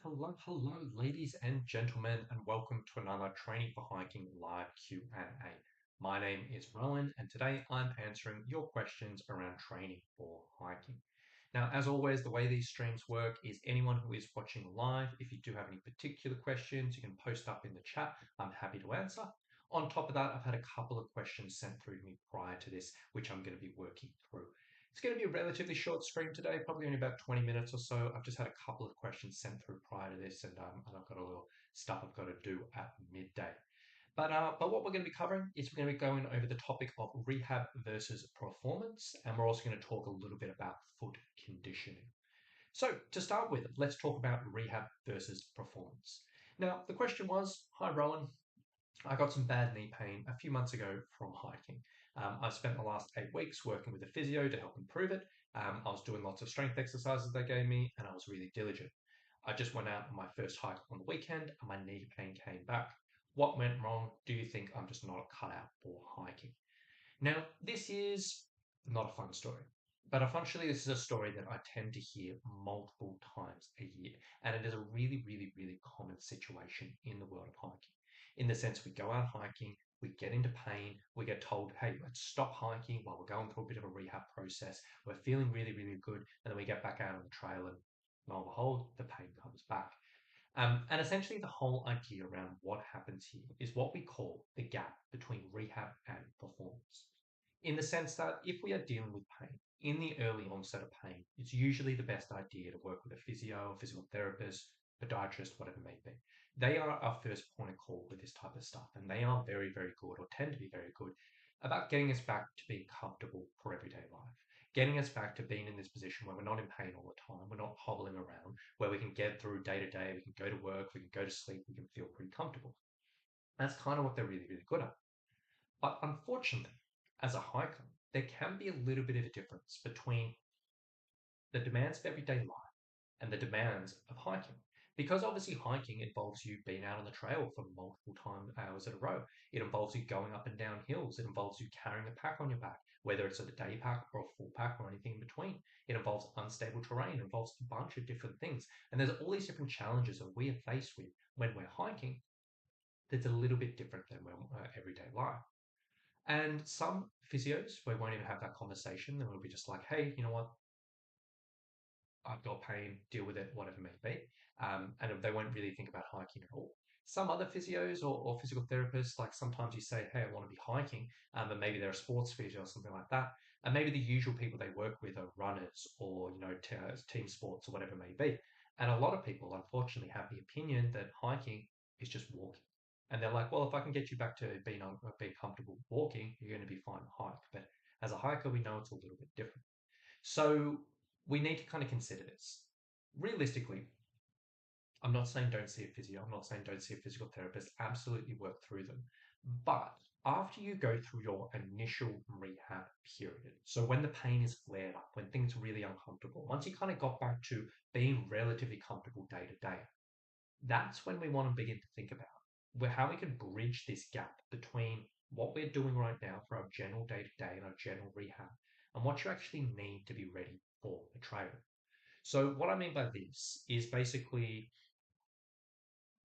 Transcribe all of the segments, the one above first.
Hello, ladies and gentlemen, and welcome to another Training for Hiking live Q&A. My name is Rowan, and today I'm answering your questions around training for hiking. Now, as always, the way these streams work is anyone who is watching live, if you do have any particular questions, you can post up in the chat. I'm happy to answer. On top of that, I've had a couple of questions sent through to me prior to this, which I'm going to be working through. It's going to be a relatively short stream today, probably only about 20 minutes or so. I've just had a couple of questions sent through prior to this, and I've got a little stuff I've got to do at midday. But what we're going to be covering is we're going to be going over the topic of rehab versus performance, and we're also going to talk a little bit about foot conditioning. So to start with, let's talk about rehab versus performance. Now, the question was, hi Rowan, I got some bad knee pain a few months ago from hiking. I've spent the last 8 weeks working with a physio to help improve it. I was doing lots of strength exercises they gave me, and I was really diligent. I just went out on my first hike on the weekend, and my knee pain came back. What went wrong? Do you think I'm just not cut out for hiking? Now, this is not a fun story, but unfortunately, this is a story that I tend to hear multiple times a year, and it is a really common situation in the world of hiking. In the sense, we go out hiking, we get into pain, we get told, hey, let's stop hiking while we're going through a bit of a rehab process. We're feeling really good, and then we get back out on the trail, and lo and behold, the pain comes back. And essentially, the whole idea around what happens here is what we call the gap between rehab and performance. In the sense that if we are dealing with pain, in the early onset of pain, it's usually the best idea to work with a physio, a physical therapist, podiatrist, whatever it may be. They are our first point of call with this type of stuff, and they are very good, or tend to be very good, about getting us back to being comfortable for everyday life. Getting us back to being in this position where we're not in pain all the time, we're not hobbling around, where we can get through day to day, we can go to work, we can go to sleep, we can feel pretty comfortable. That's kind of what they're really good at. But unfortunately, as a hiker, there can be a little bit of a difference between the demands of everyday life and the demands of hiking. Because obviously hiking involves you being out on the trail for multiple hours in a row. It involves you going up and down hills. It involves you carrying a pack on your back, whether it's a day pack or a full pack or anything in between. It involves unstable terrain. It involves a bunch of different things. And there's all these different challenges that we are faced with when we're hiking that's a little bit different than everyday life. And some physios, we won't even have that conversation. They will be just like, hey, you know what? I've got pain, deal with it, whatever it may be. And they won't really think about hiking at all. Some other physios or physical therapists, like sometimes you say, hey, I want to be hiking, but maybe they're a sports physio or something like that. And maybe the usual people they work with are runners or, team sports or whatever it may be. And a lot of people, unfortunately, have the opinion that hiking is just walking. And they're like, well, if I can get you back to being comfortable walking, you're going to be fine to hike. But as a hiker, we know it's a little bit different. So we need to kind of consider this. Realistically, I'm not saying don't see a physio. I'm not saying don't see a physical therapist. Absolutely work through them. But after you go through your initial rehab period, so when the pain is flared up, when things are really uncomfortable, once you kind of got back to being relatively comfortable day to day, that's when we want to begin to think about how we can bridge this gap between what we're doing right now for our general day to day and our general rehab and what you actually need to be ready for a trail. So, what I mean by this is basically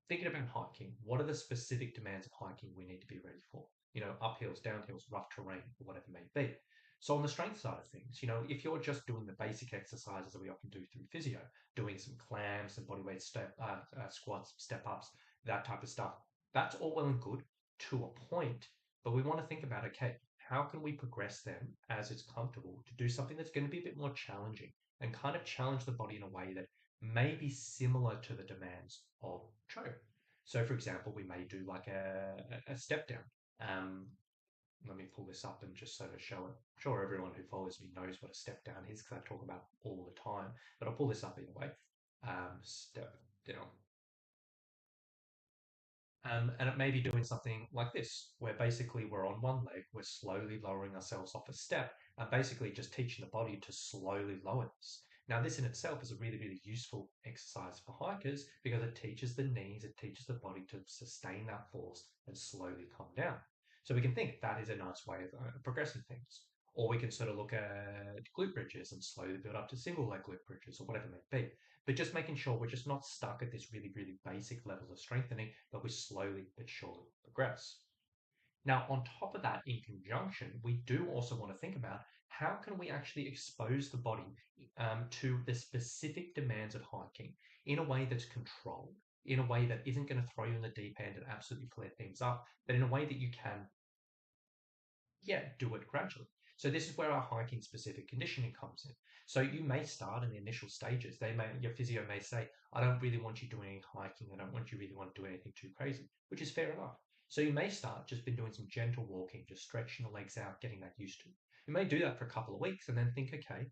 thinking about hiking. What are the specific demands of hiking we need to be ready for? Uphills, downhills, rough terrain, or whatever it may be. So on the strength side of things, if you're just doing the basic exercises that we often do through physio, doing some clams and bodyweight squats, step ups, that type of stuff, that's all well and good to a point. But we want to think about, okay, how can we progress them as it's comfortable to do something that's going to be a bit more challenging and kind of challenge the body in a way that may be similar to the demands of trail. So, for example, we may do like a step down. Um, Let me pull this up and just sort of show it. I'm sure everyone who follows me knows what a step down is because I talk about it all the time, but I'll pull this up either way. Step down. And it may be doing something like this, where basically we're on one leg, we're slowly lowering ourselves off a step, and basically just teaching the body to slowly lower this. Now, this in itself is a really useful exercise for hikers because it teaches the knees, it teaches the body to sustain that force and slowly come down. So we can think that is a nice way of progressing things. Or we can sort of look at glute bridges and slowly build up to single leg glute bridges or whatever it may be. But just making sure we're just not stuck at this really, really basic levels of strengthening, but we slowly but surely progress. Now, on top of that, in conjunction, we do also want to think about how can we actually expose the body to the specific demands of hiking in a way that's controlled, in a way that isn't going to throw you in the deep end and absolutely flare things up, but in a way that you can do it gradually. So this is where our hiking specific conditioning comes in. So you may start in the initial stages. Your physio may say, I don't really want you doing any hiking. I don't want you really want to do anything too crazy, which is fair enough. So you may start just been doing some gentle walking, just stretching the legs out, getting that used to. You may do that for a couple of weeks and then think, okay,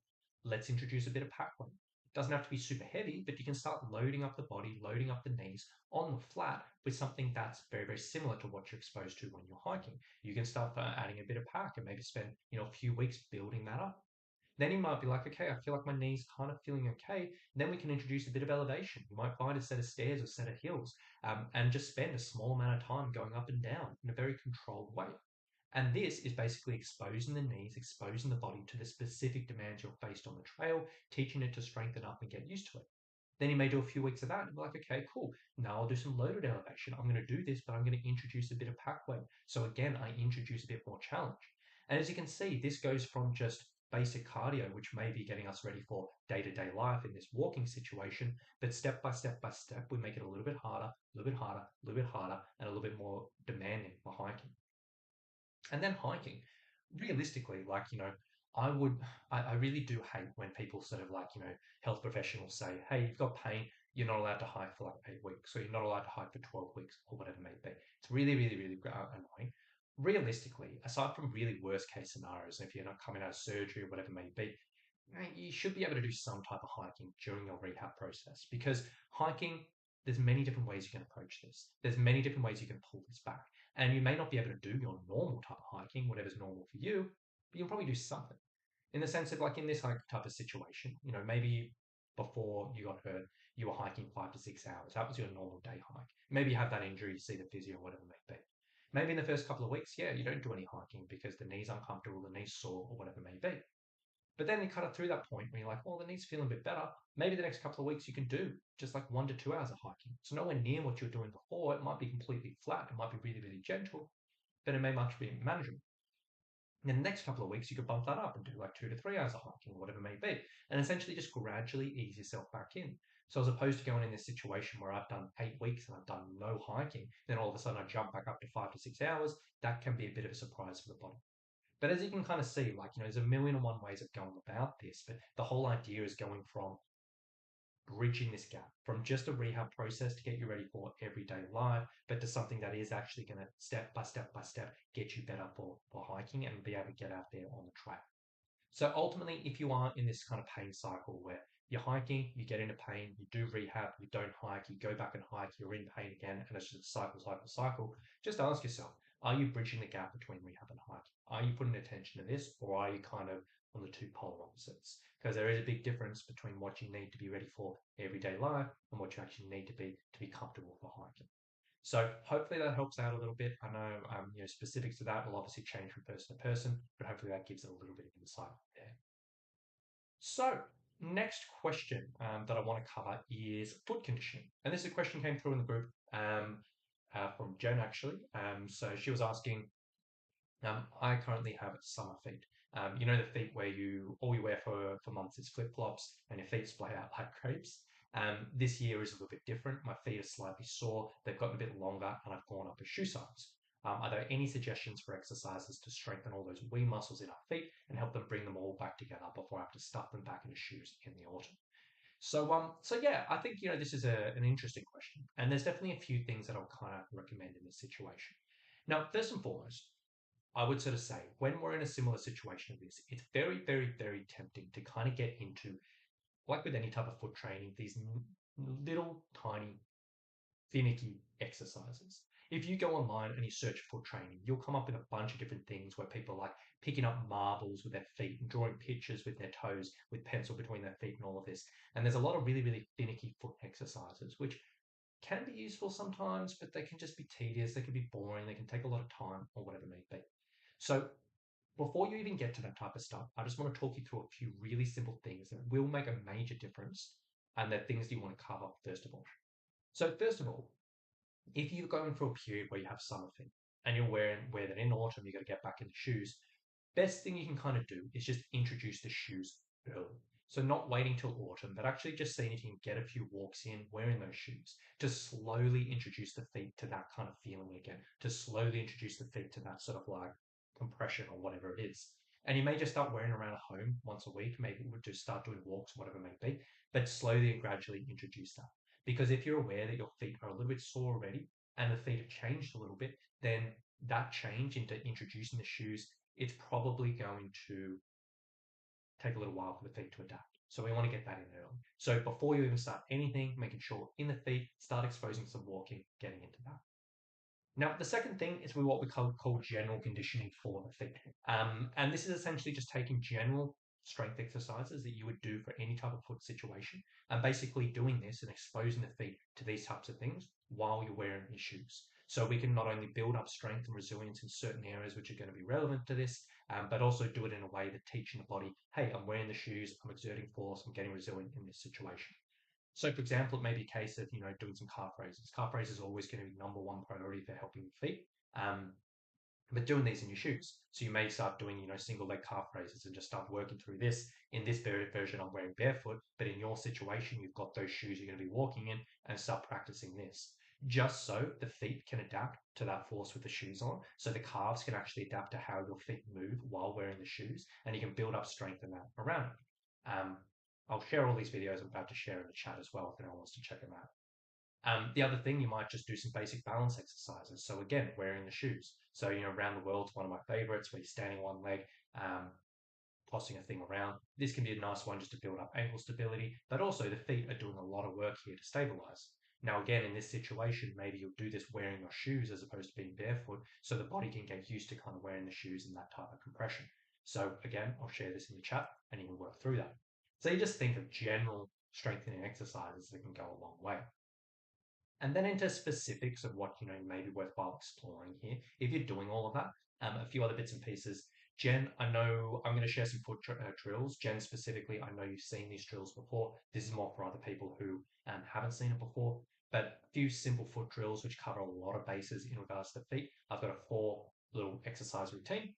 let's introduce a bit of pack weight. It doesn't have to be super heavy, but you can start loading up the body, loading up the knees on the flat with something that's very, very similar to what you're exposed to when you're hiking. You can start adding a bit of pack and maybe spend a few weeks building that up. Then you might be like, okay, I feel like my knees kind of feeling okay. And then we can introduce a bit of elevation. You might find a set of stairs or set of hills, and just spend a small amount of time going up and down in a very controlled way. And this is basically exposing the knees, exposing the body to the specific demands you're faced on the trail, teaching it to strengthen up and get used to it. Then you may do a few weeks of that and be like, okay, cool. Now I'll do some loaded elevation. I'm going to do this, but I'm going to introduce a bit of pack weight. So again, I introduce a bit more challenge. And as you can see, this goes from just basic cardio, which may be getting us ready for day-to-day life in this walking situation, but step by step by step, we make it a little bit harder, a little bit harder, a little bit harder, and a little bit more demanding for hiking. And then hiking, realistically, I would, I really do hate when people sort of health professionals say, hey, you've got pain, you're not allowed to hike for like 8 weeks, or you're not allowed to hike for 12 weeks, or whatever it may be. It's really, really, really annoying. Realistically, aside from really worst case scenarios, if you're not coming out of surgery or whatever it may be, you should be able to do some type of hiking during your rehab process because hiking, there's many different ways you can approach this. There's many different ways you can pull this back. And you may not be able to do your normal type of hiking, whatever's normal for you, but you'll probably do something. In the sense of like in this type of situation, maybe before you got hurt, you were hiking 5 to 6 hours. That was your normal day hike. Maybe you have that injury, you see the physio, whatever it may be. Maybe in the first couple of weeks, yeah, you don't do any hiking because the knee's uncomfortable, the knee's sore, or whatever it may be. But then you kind of through that point where you're like, well, the knee's feeling a bit better. Maybe the next couple of weeks you can do just like 1 to 2 hours of hiking. So nowhere near what you were doing before. It might be completely flat. It might be really, really gentle, but it may much be manageable. And then the next couple of weeks, you could bump that up and do like 2 to 3 hours of hiking or whatever it may be. And essentially just gradually ease yourself back in. So as opposed to going in this situation where I've done 8 weeks and I've done no hiking, then all of a sudden I jump back up to 5 to 6 hours, that can be a bit of a surprise for the body. But as you can kind of see, there's a million and one ways of going about this, but the whole idea is going from bridging this gap from just a rehab process to get you ready for everyday life, but to something that is actually going to step by step by step get you better for hiking and be able to get out there on the track. So ultimately, if you are in this kind of pain cycle where you're hiking, you get into pain, you do rehab, you don't hike, you go back and hike, you're in pain again, and it's just a cycle, cycle, cycle, just ask yourself, are you bridging the gap between rehab and hiking? Are you putting attention to this, or are you kind of on the two polar opposites? Because there is a big difference between what you need to be ready for everyday life and what you actually need to be comfortable for hiking. So hopefully that helps out a little bit. I know, specifics to that will obviously change from person to person, but hopefully that gives it a little bit of insight there. So next question that I want to cover is foot conditioning. And this is a question came through in the group from Jen actually. So she was asking, I currently have summer feet. The feet where all you wear for months is flip flops and your feet splay out like grapes. This year is a little bit different. My feet are slightly sore. They've gotten a bit longer, and I've gone up a shoe size. Are there any suggestions for exercises to strengthen all those wee muscles in our feet and help them bring them all back together before I have to stuff them back into shoes in the autumn? So yeah, I think this is an interesting question, and there's definitely a few things that I'll kind of recommend in this situation. Now, first and foremost, I would sort of say when we're in a similar situation to this, it's very, very, very tempting to kind of get into, like with any type of foot training, these little tiny finicky exercises. If you go online and you search foot training, you'll come up with a bunch of different things where people are like picking up marbles with their feet and drawing pictures with their toes with pencil between their feet and all of this. And there's a lot of really, really finicky foot exercises, which can be useful sometimes, but they can just be tedious, they can be boring, they can take a lot of time or whatever it may be. So Before you even get to that type of stuff, I just want to talk you through a few really simple things that will make a major difference and the things you want to cover first of all. So first of all, if you're going through a period where you have summer feet and you're wearing where that in autumn you got to get back in the shoes, best thing you can kind of do is just introduce the shoes early. So not waiting till autumn, but actually just seeing if you can get a few walks in wearing those shoes to slowly introduce the feet to that kind of feeling again, to slowly introduce the feet to that sort of like compression or whatever it is. And you may just start wearing around at home once a week, maybe we'll just start doing walks, whatever it may be, but slowly and gradually introduce that. Because if you're aware that your feet are a little bit sore already and the feet have changed a little bit, then that change into introducing the shoes, it's probably going to take a little while for the feet to adapt. So we want to get that in early. So before you even start anything, making sure in the feet, start exposing some walking, getting into that. Now, the second thing is what we call general conditioning for the feet. And this is essentially just taking general strength exercises that you would do for any type of foot situation and basically doing this and exposing the feet to these types of things while you're wearing your shoes. So we can not only build up strength and resilience in certain areas which are going to be relevant to this, but also do it in a way that teaching the body, hey, I'm wearing the shoes, I'm exerting force, I'm getting resilient in this situation. So, for example, it may be a case of doing some calf raises. Calf raises is always going to be number one priority for helping the feet. But doing these in your shoes. So you may start doing, single leg calf raises and just start working through this. In this version, I'm wearing barefoot, but in your situation, you've got those shoes you're going to be walking in and start practicing this. Just so the feet can adapt to that force with the shoes on. So the calves can actually adapt to how your feet move while wearing the shoes, and you can build up strength in that around it. I'll share all these videos I'm about to share in the chat as well if anyone wants to check them out. The other thing, you might just do some basic balance exercises. So again, wearing the shoes. So, around the world's one of my favorites where you're standing one leg, tossing a thing around. This can be a nice one just to build up ankle stability, but also the feet are doing a lot of work here to stabilize. Now, again, in this situation, maybe you'll do this wearing your shoes as opposed to being barefoot, so the body can get used to kind of wearing the shoes and that type of compression. So again, I'll share this in the chat and you can work through that. So you just think of general strengthening exercises that can go a long way. And then into specifics of what may be worthwhile exploring here. If you're doing all of that, a few other bits and pieces. Jen, I know I'm going to share some foot drills. Jen, specifically, I know you've seen these drills before. This is more for other people who haven't seen it before. But a few simple foot drills which cover a lot of bases in regards to feet. I've got a 4 little exercise routine.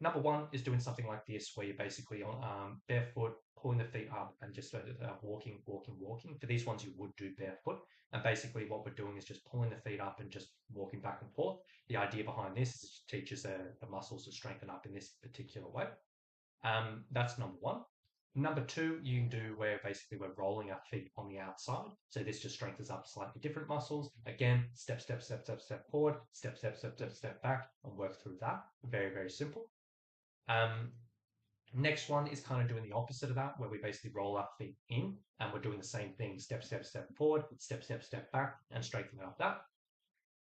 Number one is doing something like this, where you're basically on barefoot, pulling the feet up and just walking, walking, walking. For these ones, you would do barefoot. And basically what we're doing is just pulling the feet up and just walking back and forth. The idea behind this is it teaches the muscles to strengthen up in this particular way. That's number one. Number two, you can do where basically we're rolling our feet on the outside. So this just strengthens up slightly different muscles. Again, step, step, step, step, step forward, step, step, step, step, step back, and work through that. Very, very simple. Next one is kind of doing the opposite of that, where we basically roll our feet in and we're doing the same thing, step, step, step forward, step, step, step back, and strengthening up that.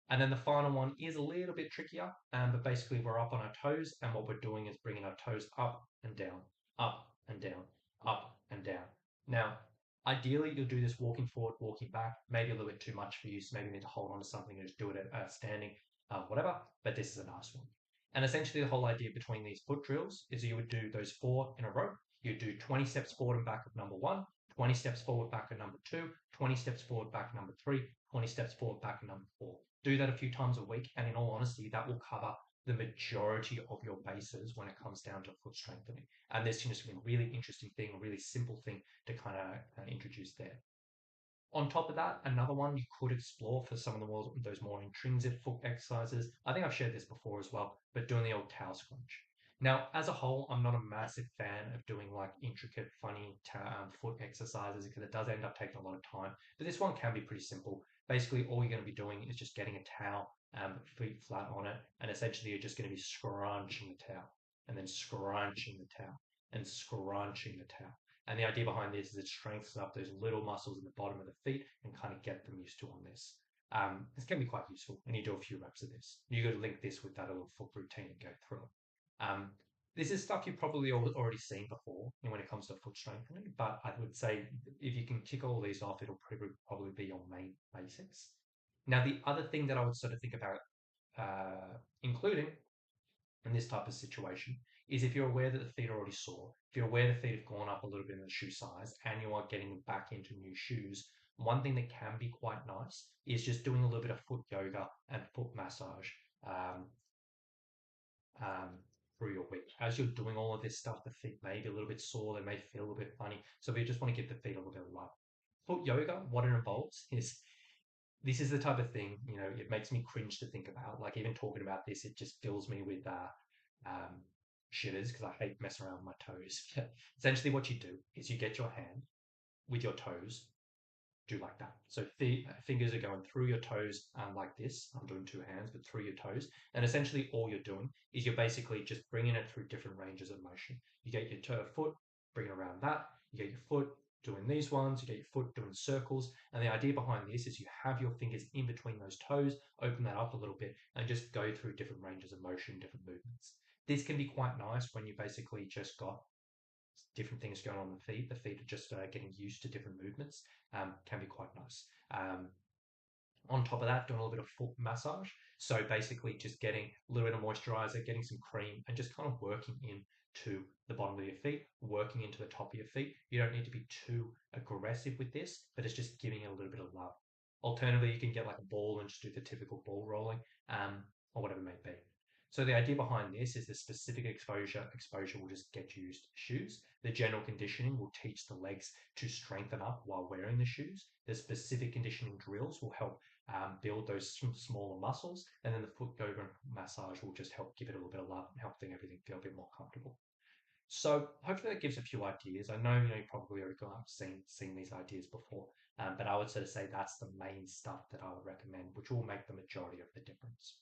And then the final one is a little bit trickier, but basically we're up on our toes, and what we're doing is bringing our toes up and down, up and down, up and down. Now, ideally, you'll do this walking forward, walking back, maybe a little bit too much for you, so maybe you need to hold on to something and just do it at standing, whatever, but this is a nice one. And essentially the whole idea between these foot drills is you would do those 4 in a row. You'd do 20 steps forward and back of number 1, 20 steps forward back of number 2, 20 steps forward back of number 3, 20 steps forward back of number 4. Do that a few times a week, and in all honesty, that will cover the majority of your bases when it comes down to foot strengthening. And this is just a really interesting thing, a really simple thing to kind of introduce there. On top of that, another one you could explore for some of those more intrinsic foot exercises. I think I've shared this before as well, but doing the old towel scrunch. Now, as a whole, I'm not a massive fan of doing like intricate, funny foot exercises because it does end up taking a lot of time. But this one can be pretty simple. Basically, all you're going to be doing is just getting a towel, feet flat on it, and essentially you're just going to be scrunching the towel, and then scrunching the towel, and scrunching the towel. And the idea behind this is it strengthens up those little muscles in the bottom of the feet and kind of get them used to on this. This can be quite useful, and you do a few reps of this. You got to link this with that little foot routine and go through it. This is stuff you've probably already seen before when it comes to foot strengthening, but I would say if you can tick all these off, it'll probably be your main basics. Now, the other thing that I would sort of think about including in this type of situation is if you're aware that the feet are already sore, if you're aware the feet have gone up a little bit in the shoe size and you are getting them back into new shoes, one thing that can be quite nice is just doing a little bit of foot yoga and foot massage um, um, through your week. As you're doing all of this stuff, the feet may be a little bit sore, they may feel a little bit funny. So we just want to give the feet a little bit of love. Foot yoga, what it involves is this is the type of thing, it makes me cringe to think about. Like even talking about this, it just fills me with um, shivers because I hate messing around with my toes. Essentially, what you do is you get your hand with your toes, do like that. So the fingers are going through your toes like this. I'm doing two hands, but through your toes. And essentially, all you're doing is you're basically just bringing it through different ranges of motion. You get your toe foot, bring it around that. You get your foot doing these ones. You get your foot doing circles. And the idea behind this is you have your fingers in between those toes, open that up a little bit, and just go through different ranges of motion, different movements. This can be quite nice when you basically just got different things going on in the feet. The feet are just getting used to different movements. Can be quite nice. On top of that, doing a little bit of foot massage. So basically just getting a little bit of moisturizer, getting some cream, and just kind of working into the bottom of your feet, working into the top of your feet. You don't need to be too aggressive with this, but it's just giving it a little bit of love. Alternatively, you can get like a ball and just do the typical ball rolling, or whatever it may be. So the idea behind this is the specific exposure. Exposure will just get you used to shoes. The general conditioning will teach the legs to strengthen up while wearing the shoes. The specific conditioning drills will help build those smaller muscles, and then the foot yoga massage will just help give it a little bit of love and help everything feel a bit more comfortable. So hopefully that gives a few ideas. I know you probably already got seen these ideas before, but I would sort of say that's the main stuff that I would recommend, which will make the majority of the difference.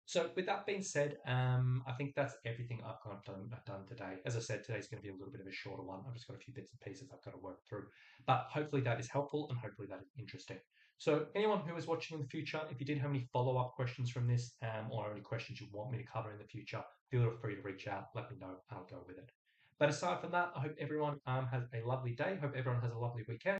So with that being said, I think that's everything I've done today. As I said, today's going to be a little bit of a shorter one. I've just got a few bits and pieces I've got to work through, but hopefully that is helpful and hopefully that is interesting. So anyone who is watching in the future, if you did have any follow-up questions from this, or any questions you want me to cover in the future, feel free to reach out, let me know, and I'll go with it. But aside from that, I hope everyone has a lovely day. Hope everyone has a lovely weekend.